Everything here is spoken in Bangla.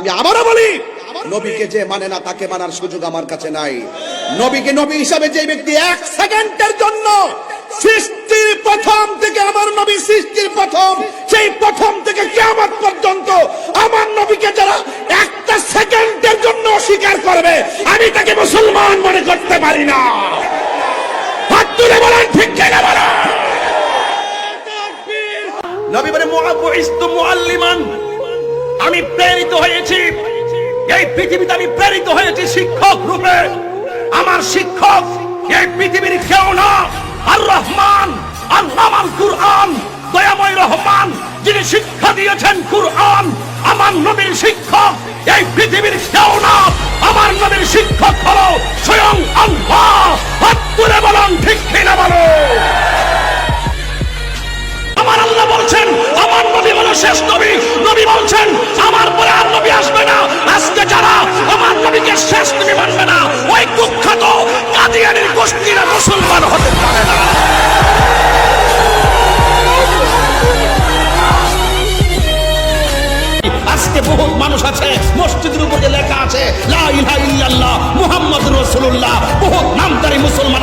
আমি আবারও বলি, নবীকে যে মানে না তাকে মানার সুযোগ আমার কাছে নাই। নবীকে নবী হিসাবে যে ব্যক্তি এক সেকেন্ডের জন্য সৃষ্টির প্রথম থেকে, আমার নবী সৃষ্টির প্রথম, সেই প্রথম থেকে কিয়ামত পর্যন্ত আমার নবীকে যারা একটা সেকেন্ডের জন্য অস্বীকার করবে, আমি তাকে মুসলমান মনে করতে পারি না। হাত তুলে বলেন ঠিক কিনা বলেন। নবী বলে মুআব্বুইস্তু মুআল্লিমান, আমি প্রেরিত হয়েছি এই পৃথিবীতে, আমি প্রেরিত হয়েছি শিক্ষক রূপে। আমার শিক্ষক এই পৃথিবীর কেউ না, আর রহমান, আল্লামাল কুরআন, দয়াময় রহমান, যিনি শিক্ষা দিয়েছেন কুরআন। আমার নবীর শিক্ষক এই পৃথিবীর কেউ না, আমার নবীর শিক্ষক হলো স্বয়ং আল্লাহ। হাত তুলে বলুন ঠিক কিনা বলো। আমার আল্লাহ বলছেন আমার নবী হলো শেষ নবী। নবী বলছেন আমার পরে আর নবী আসবে না। আজকে যারা আমার নবীকে শেষ নবী মানবে না, ওই কুখ্যাত কাদিয়ানীর গোষ্ঠীরা মুসলমান হতে পারে না। আজকে বহুত মানুষ আছে মসজিদের উপরে লেখা আছে লা ইলাহা ইল্লাল্লাহ মুহাম্মাদুর রাসূলুল্লাহ, বহুত নামধারী মুসলমান